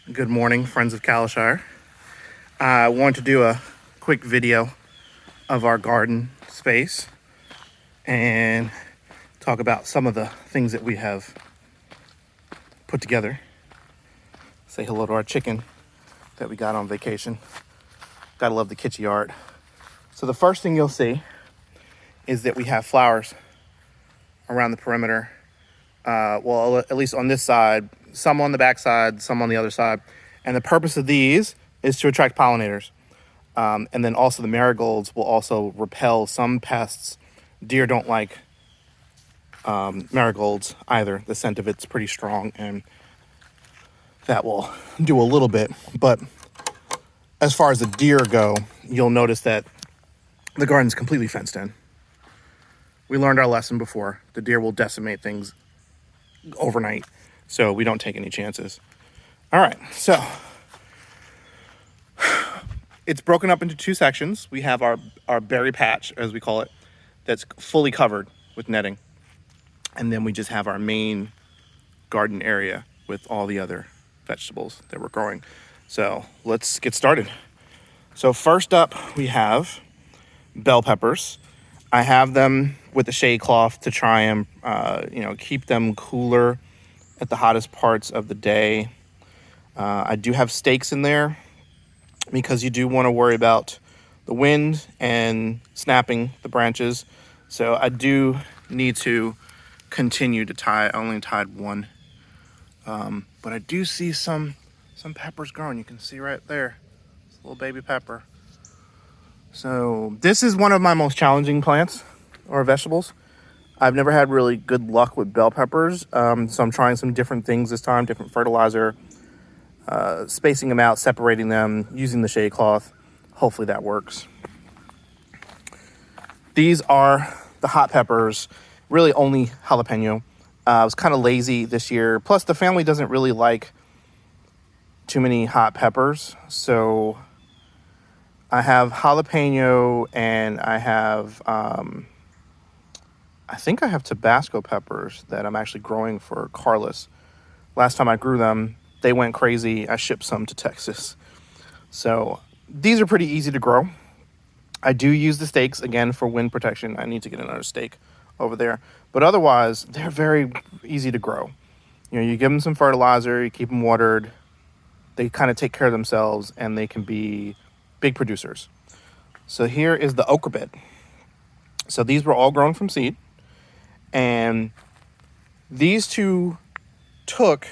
Good morning, friends of Kalashire. I want to do a quick video of our garden space and talk about some of the things that we have put together. Say hello to our chicken that we got on vacation. Gotta love the kitschy art. So the first thing you'll see is that we have flowers around the perimeter. Well, at least on this side, some on the back side, some on the other side. And the purpose of these is to attract pollinators. And then also the marigolds will also repel some pests. Deer don't like marigolds either. The scent of it's pretty strong, and that will do a little bit. But as far as the deer go, you'll notice that the garden's completely fenced in. We learned our lesson before. The deer will decimate things overnight, so we don't take any chances. All right, so it's broken up into two sections. We have our berry patch, as we call it, that's fully covered with netting. And then we just have our main garden area with all the other vegetables that we're growing. So let's get started. So first up, we have bell peppers. I have them with a shade cloth to try and keep them cooler at the hottest parts of the day. I do have stakes in there because you do want to worry about the wind and snapping the branches. So I do need to continue to tie. I only tied one, but I do see some peppers growing. You can see right there, it's a little baby pepper. So this is one of my most challenging plants or vegetables. I've never had really good luck with bell peppers, so I'm trying some different things this time, different fertilizer, spacing them out, separating them, using the shade cloth. Hopefully that works. These are the hot peppers, really only jalapeno. I was kind of lazy this year. Plus the family doesn't really like too many hot peppers. So I have jalapeno and I have, I think I have Tabasco peppers that I'm actually growing for Carlos. Last time I grew them, they went crazy. I shipped some to Texas. So these are pretty easy to grow. I do use the stakes again for wind protection. I need to get another stake over there. But otherwise, they're very easy to grow. You give them some fertilizer, you keep them watered. They kind of take care of themselves, and they can be big producers. So here is the okra bed. So these were all grown from seed. And these two took.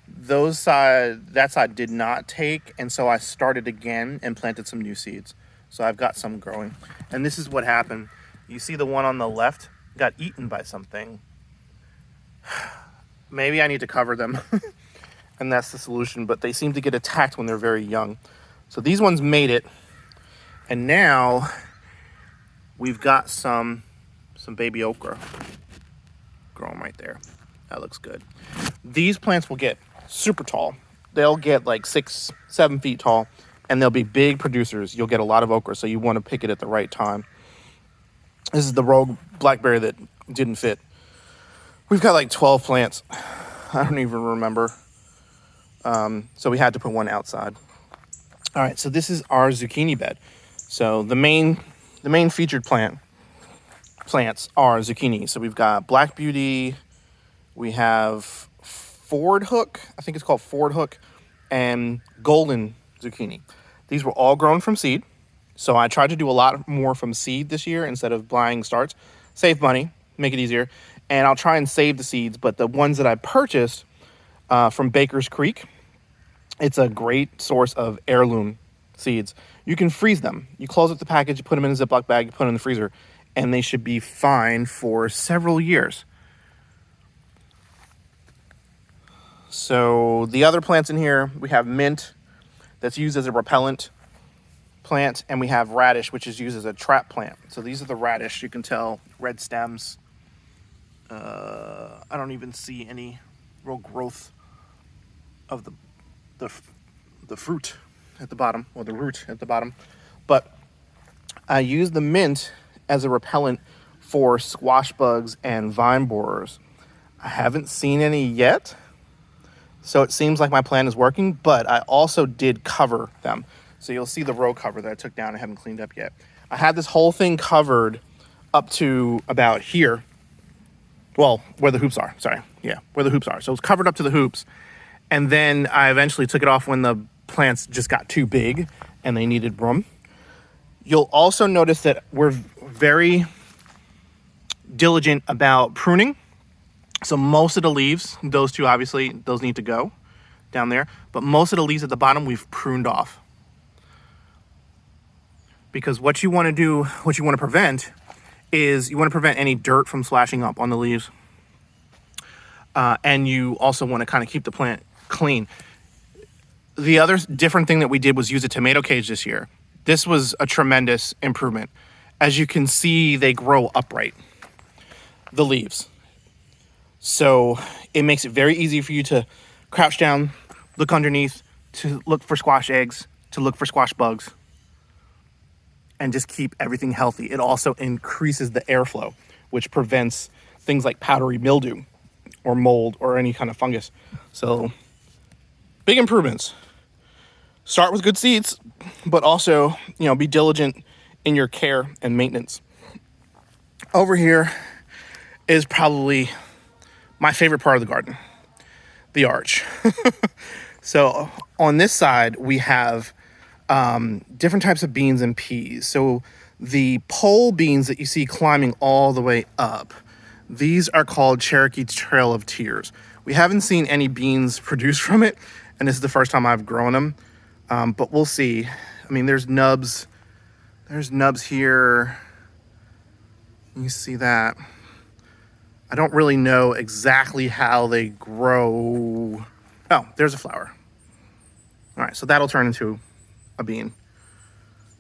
That side did not take, and so I started again and planted some new seeds. So I've got some growing. And this is what happened. You see the one on the left got eaten by something. Maybe I need to cover them. And that's the solution, but they seem to get attacked when they're very young. So these ones made it. And now we've got some baby okra growing right there. That looks good. These plants will get super tall. They'll get like 6-7 feet tall, and they'll be big producers. You'll get a lot of okra, so you want to pick it at the right time. This is the rogue blackberry that didn't fit. We've got like 12 plants. I don't even remember. So we had to put one outside. All right, so this is our zucchini bed. So the main featured plants are zucchini. So we've got Black Beauty, we have Ford Hook, I think it's called Ford Hook, and Golden Zucchini. These were all grown from seed. So I tried to do a lot more from seed this year instead of buying starts. Save money, make it easier. And I'll try and save the seeds, but the ones that I purchased from Baker's Creek, it's a great source of heirloom seeds. You can freeze them. You close up the package, you put them in a Ziploc bag, you put them in the freezer, and they should be fine for several years. So the other plants in here, we have mint that's used as a repellent plant, and we have radish, which is used as a trap plant. So these are the radish. You can tell red stems. I don't even see any real growth of the fruit at the bottom, or the root at the bottom. But I use the mint as a repellent for squash bugs and vine borers. I haven't seen any yet, So it seems like my plan is working, but I also did cover them. So you'll see the row cover that I took down. I haven't cleaned up yet. I had this whole thing covered up to about here. Well, where the hoops are, sorry. Yeah, where the hoops are. So it's covered up to the hoops. And then I eventually took it off when the plants just got too big and they needed room. You'll also notice that we're very diligent about pruning. So most of the leaves, those two obviously, those need to go down there. But most of the leaves at the bottom we've pruned off. Because what you want to do, what you want to prevent is you want to prevent any dirt from splashing up on the leaves. And you also want to kind of keep the plant clean. The other different thing that we did was use a tomato cage this year. This was a tremendous improvement. As you can see, they grow upright, the leaves. So it makes it very easy for you to crouch down, look underneath, to look for squash eggs, to look for squash bugs, and just keep everything healthy. It also increases the airflow, which prevents things like powdery mildew or mold or any kind of fungus. So big improvements. Start with good seeds, but also, be diligent in your care and maintenance. Over here is probably my favorite part of the garden, the arch. So on this side, we have different types of beans and peas. So the pole beans that you see climbing all the way up, these are called Cherokee Trail of Tears. We haven't seen any beans produced from it, and this is the first time I've grown them. But we'll see. I mean, there's nubs. There's nubs here. You see that? I don't really know exactly how they grow. Oh, there's a flower. All right, so that'll turn into a bean.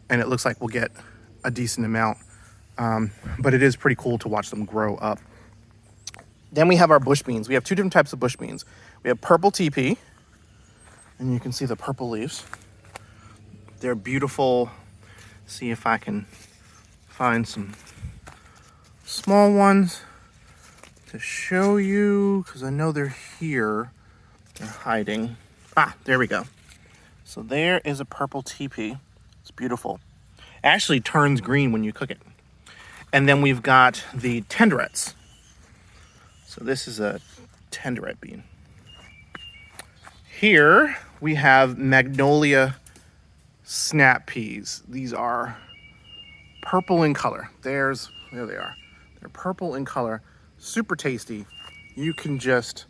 And it looks like we'll get a decent amount. But it is pretty cool to watch them grow up. Then we have our bush beans. We have two different types of bush beans. We have purple TP. And you can see the purple leaves. They're beautiful. See if I can find some small ones to show you, because I know they're here. They're hiding. Ah, there we go. So there is a purple TP. It's beautiful. It actually turns green when you cook it. And then we've got the tenderettes. So this is a tenderette bean. Here we have magnolia snap peas. These are purple in color. There they are. They're purple in color. Super tasty. You can just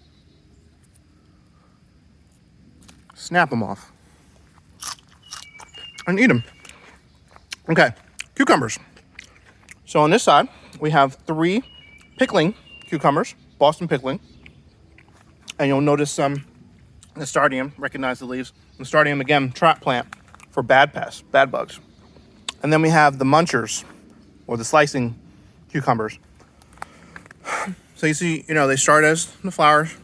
snap them off and eat them. Okay, cucumbers. So on this side, we have 3 pickling cucumbers, Boston pickling. And you'll notice some Nasturtium, recognize the leaves. Nasturtium, again, trap plant for bad pests, bad bugs. And then we have the munchers, or the slicing cucumbers. So you see, they start as the flowers,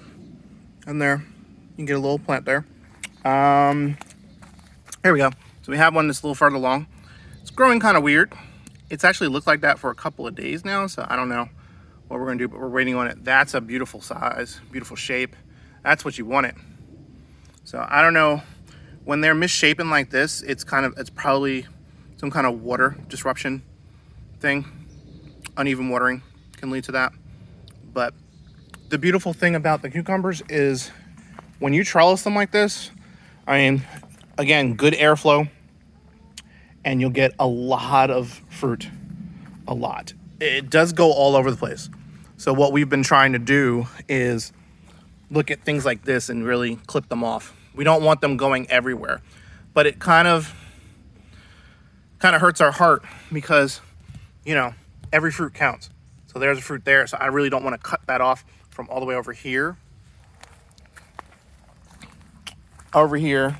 and there, you can get a little plant there. Here we go. So we have one that's a little further along. It's growing kind of weird. It's actually looked like that for a couple of days now, so I don't know what we're gonna do, but we're waiting on it. That's a beautiful size, beautiful shape. That's what you want it. So I don't know, when they're misshapen like this, it's probably some kind of water disruption thing. Uneven watering can lead to that. But the beautiful thing about the cucumbers is when you trellis them like this, again, good airflow, and you'll get a lot of fruit, a lot. It does go all over the place. So what we've been trying to do is look at things like this and really clip them off. We don't want them going everywhere, but it kind of hurts our heart because, every fruit counts. So there's a fruit there. So I really don't want to cut that off from all the way over here. Over here,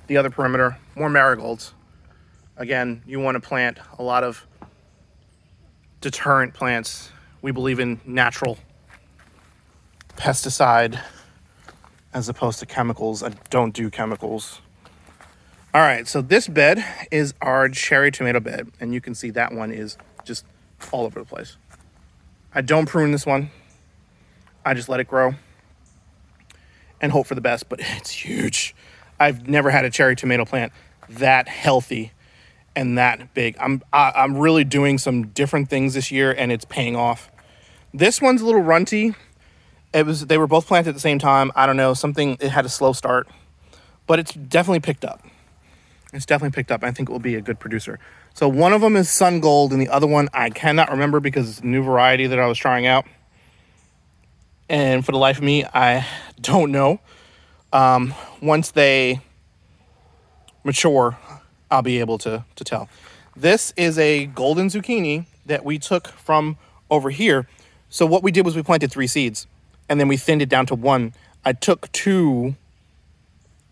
the other perimeter, more marigolds. Again, you want to plant a lot of deterrent plants. We believe in natural pesticide as opposed to chemicals. I don't do chemicals. All right, so this bed is our cherry tomato bed, and you can see that one is just all over the place. I don't prune this one. I just let it grow. and hope for the best, but it's huge. I've never had a cherry tomato plant that healthy and that big. I'm really doing some different things this year, and it's paying off. This one's a little runty. They were both planted at the same time. I don't know, it had a slow start, but it's definitely picked up. It's definitely picked up. I think it will be a good producer. So one of them is Sun Gold, and the other one I cannot remember because it's a new variety that I was trying out. And for the life of me, I don't know. Once they mature, I'll be able to tell. This is a golden zucchini that we took from over here. So what we did was we planted 3 seeds, and then we thinned it down to 1. I took 2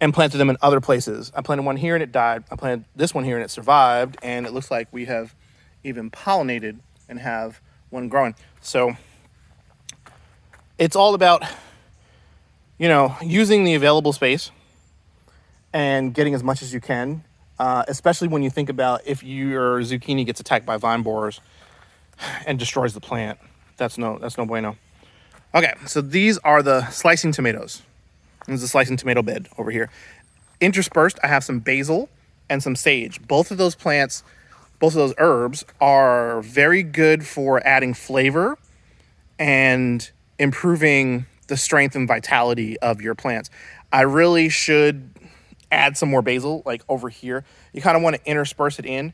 and planted them in other places. I planted one here and it died. I planted this one here and it survived, and it looks like we have even pollinated and have one growing. So it's all about, using the available space and getting as much as you can, especially when you think about if your zucchini gets attacked by vine borers and destroys the plant. That's no bueno. Okay, so these are the slicing tomatoes. There's a slicing tomato bed over here. Interspersed, I have some basil and some sage. Both of those herbs are very good for adding flavor and improving the strength and vitality of your plants. I really should add some more basil, like over here. You kind of want to intersperse it in.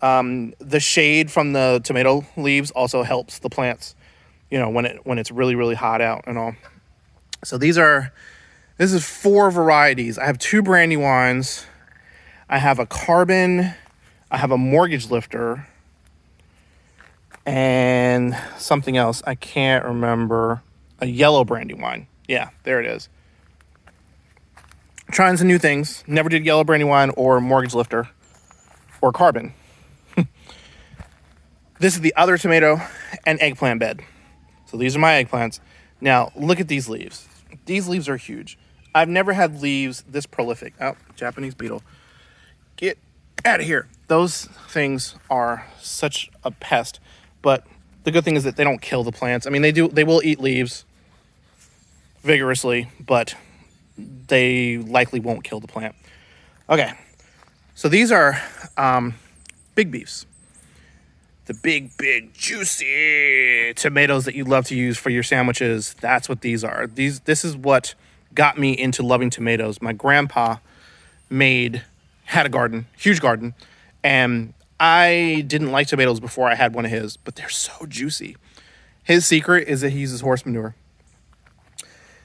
The shade from the tomato leaves also helps the plants, when it's really, really hot out and all. So this is 4 varieties. I have 2 Brandywines. I have a Carbon. I have a Mortgage Lifter. And something else. I can't remember. A yellow Brandywine. Yeah, there it is. Trying some new things. Never did yellow Brandywine or Mortgage Lifter or Carbon. This is the other tomato and eggplant bed. So these are my eggplants. Now, look at these leaves. These leaves are huge. I've never had leaves this prolific. Oh, Japanese beetle. Get out of here. Those things are such a pest. But the good thing is that they don't kill the plants. I mean, they will eat leaves vigorously, but they likely won't kill the plant. Okay, so these are big beefs. The big, juicy tomatoes that you love to use for your sandwiches. That's what these are. This is what got me into loving tomatoes. My grandpa had a garden, huge garden, and I didn't like tomatoes before I had one of his, but they're so juicy. His secret is that he uses horse manure.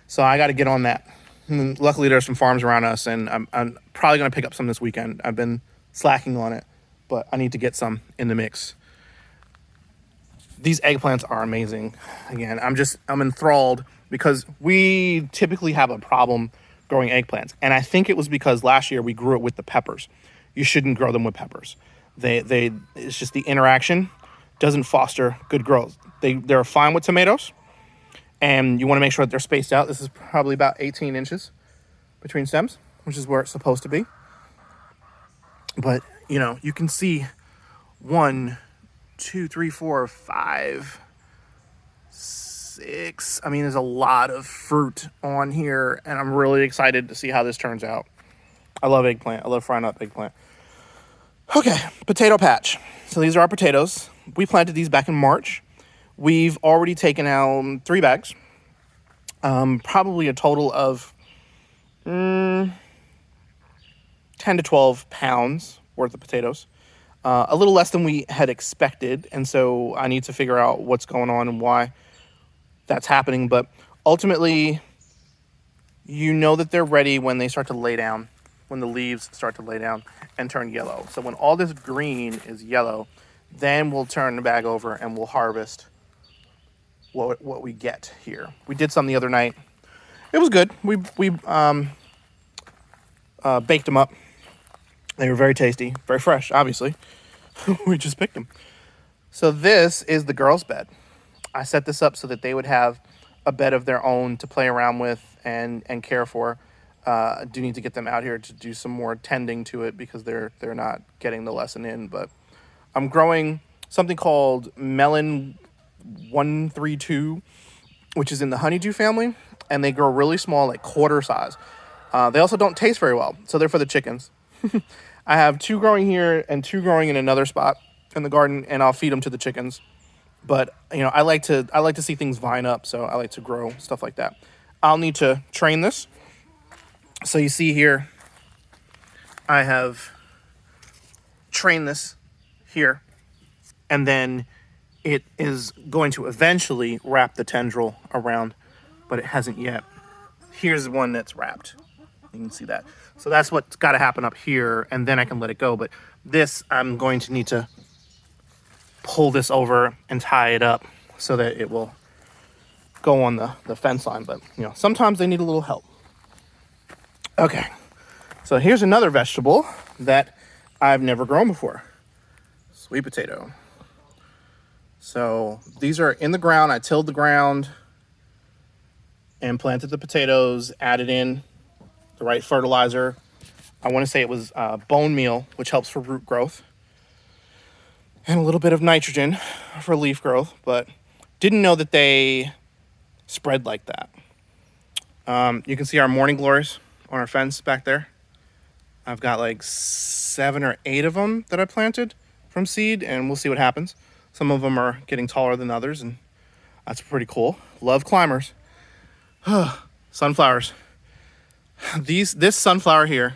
So I got to get on that. And luckily, there's some farms around us, and I'm probably going to pick up some this weekend. I've been slacking on it, but I need to get some in the mix. These eggplants are amazing. Again, I'm enthralled because we typically have a problem growing eggplants. And I think it was because last year we grew it with the peppers. You shouldn't grow them with peppers. It's just the interaction doesn't foster good growth. They're fine with tomatoes, and you want to make sure that they're spaced out. This is probably about 18 inches between stems, which is where it's supposed to be. But, you can see 1, 2, 3, 4, 5, 6. I mean, there's a lot of fruit on here, and I'm really excited to see how this turns out. I love eggplant. I love frying up eggplant. Okay, potato patch. So these are our potatoes. We planted these back in March. We've already taken out 3 bags. Probably a total of 10 to 12 pounds worth of potatoes. A little less than we had expected, and so I need to figure out what's going on and why that's happening. But ultimately, that they're ready when they start to lay down, when the leaves start to lay down and turn yellow. So when all this green is yellow, then we'll turn the bag over and we'll harvest what we get here. We did some the other night. It was good. We baked them up. They were very tasty, very fresh, obviously. We just picked them. So this is the girls' bed. I set this up so that they would have a bed of their own to play around with and care for. I do need to get them out here to do some more tending to it because they're not getting the lesson in. But I'm growing something called Melon 132. which is in the honeydew family, and they grow really small, like quarter size. They also don't taste very well, so they're for the chickens. I have 2 growing here and 2 growing in another spot in the garden, and I'll feed them to the chickens. But I like to see things vine up, so I like to grow stuff like that. I'll need to train this. So you see here, I have trained this here, and then it is going to eventually wrap the tendril around, but it hasn't yet. Here's one that's wrapped. You can see that. So that's what's got to happen up here, and then I can let it go. But this, I'm going to need to pull this over and tie it up so that it will go on the fence line. But, sometimes they need a little help. Okay. So here's another vegetable that I've never grown before. Sweet potato. So these are in the ground. I tilled the ground and planted the potatoes, added in the right fertilizer. I want to say it was bone meal, which helps for root growth, and a little bit of nitrogen for leaf growth, but didn't know that they spread like that. You can see our morning glories on our fence back there. I've got like 7 or 8 of them that I planted from seed, and we'll see what happens. Some of them are getting taller than others, and that's pretty cool. Love climbers. Sunflowers. This sunflower here,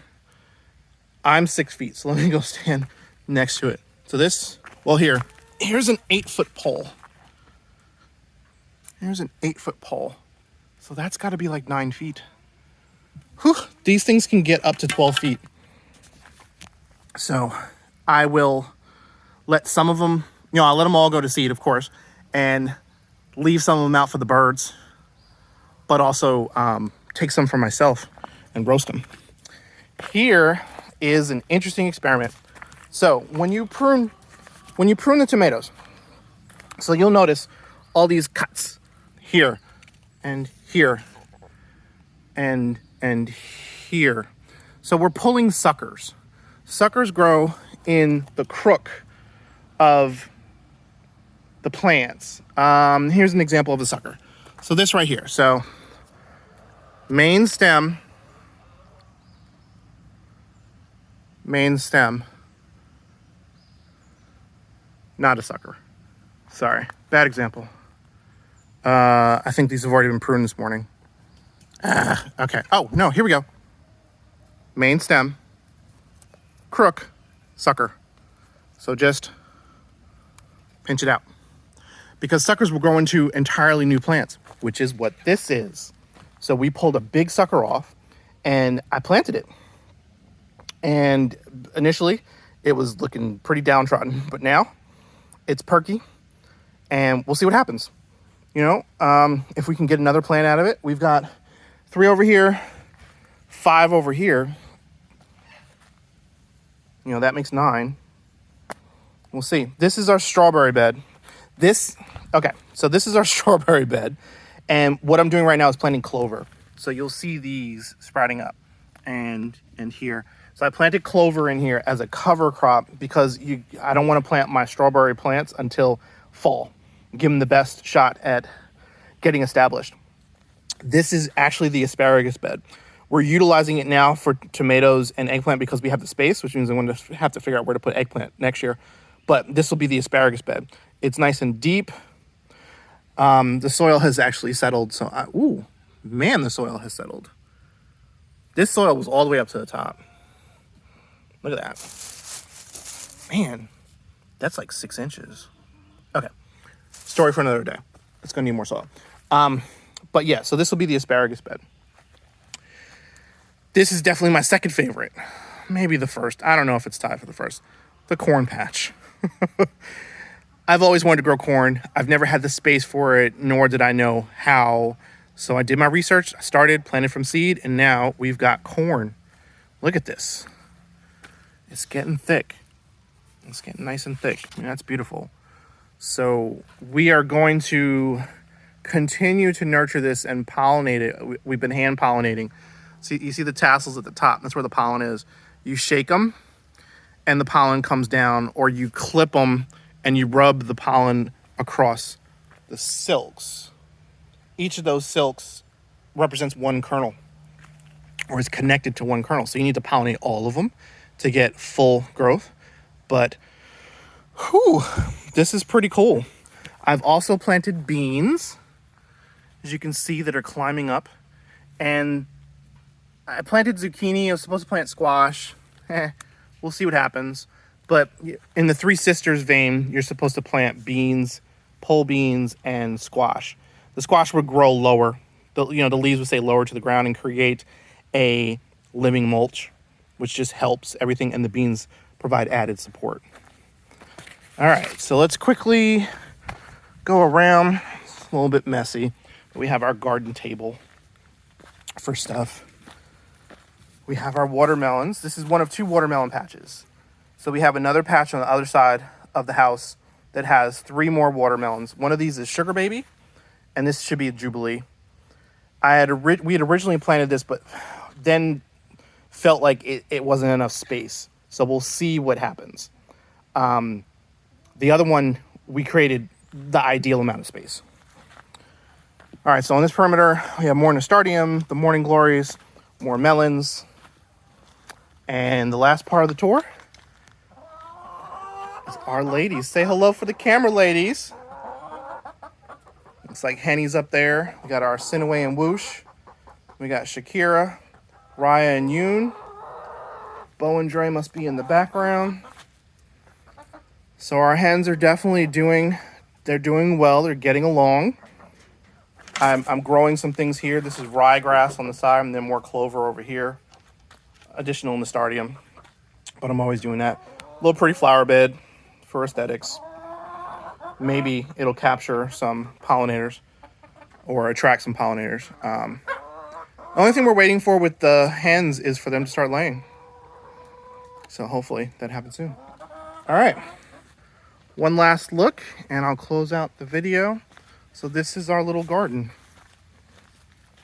I'm 6 feet, so let me go stand next to it. So here's an 8-foot pole. Here's an 8-foot pole. So that's got to be like 9 feet. Whew, these things can get up to 12 feet. So I will let some of them, I'll let them all go to seed, of course, and leave some of them out for the birds, but also take some for myself and roast them. Here is an interesting experiment. So when you prune the tomatoes, so you'll notice all these cuts here and here and here. So we're pulling suckers. Suckers grow in the crook of the plants. Here's an example of a sucker. So this right here. So main stem, not a sucker. Sorry, bad example. I think these have already been pruned this morning. Okay. Oh, no, here we go. Main stem, crook, sucker. So just pinch it out. Because suckers will grow into entirely new plants, which is what this is. So we pulled a big sucker off, and I planted it. And initially, it was looking pretty downtrodden, but now it's perky, and we'll see what happens. If we can get another plant out of it. We've got 3 over here, 5 over here. That makes 9. We'll see. This is our strawberry bed. So this is our strawberry bed. And what I'm doing right now is planting clover. So you'll see these sprouting up and here. So I planted clover in here as a cover crop because I don't want to plant my strawberry plants until fall. Give them the best shot at getting established. This is actually the asparagus bed. We're utilizing it now for tomatoes and eggplant because we have the space, which means I'm going to have to figure out where to put eggplant next year. But this will be the asparagus bed. It's nice and deep. The soil has actually settled. So, the soil has settled. This soil was all the way up to the top. Look at that. Man, that's like 6 inches. Okay. Story for another day. It's going to need more soil. But yeah, so this will be the asparagus bed. This is definitely my second favorite. Maybe the first. I don't know if it's tied for the first. The corn patch. I've always wanted to grow corn. I've never had the space for it, nor did I know how. So I did my research. I started, planted from seed, and now we've got corn. Look at this. It's getting thick. It's getting nice and thick. That's beautiful. So we are going to continue to nurture this and pollinate it. We've been hand pollinating. See, you see the tassels at the top. That's where the pollen is. You shake them and the pollen comes down, or you clip them and you rub the pollen across the silks. each of those silks represents one kernel or is connected to one kernel. So you need to pollinate all of them to get full growth. But whew, this is pretty cool. I've also planted beans, as you can see, that are climbing up. And I planted zucchini. I was supposed to plant squash. We'll see what happens. But in the Three Sisters vein, you're supposed to plant beans, pole beans, and squash. The squash would grow lower. The leaves would stay lower to the ground and create a living mulch, which just helps everything, and the beans provide added support. All right, so let's quickly go around. It's a little bit messy, but we have our garden table for stuff. We have our watermelons. This is one of 2 watermelon patches. So we have another patch on the other side of the house that has 3 more watermelons. One of these is Sugar Baby, and this should be a Jubilee. We had originally planted this, but then felt like it wasn't enough space. So we'll see what happens. The other one, we created the ideal amount of space. All right, so on this perimeter, we have more Nasturtium, the Morning Glories, more melons. And the last part of the tour is our ladies. Say hello for the camera, ladies. Looks like Henny's up there. We got our Sinaway and Whoosh. We got Shakira, Raya and Yoon. Bo and Dre must be in the background. So our hens are definitely doing well. They're getting along. I'm growing some things here. This is ryegrass on the side, and then more clover over here. Additional Nasturtium, but I'm always doing that. Little pretty flower bed for aesthetics. Maybe it'll capture some pollinators or attract some pollinators. The only thing we're waiting for with the hens is for them to start laying. So hopefully that happens soon. All right. One last look and I'll close out the video. So this is our little garden.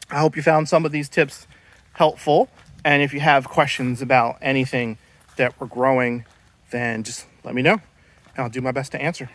I hope you found some of these tips helpful. And if you have questions about anything that we're growing, then just let me know and I'll do my best to answer.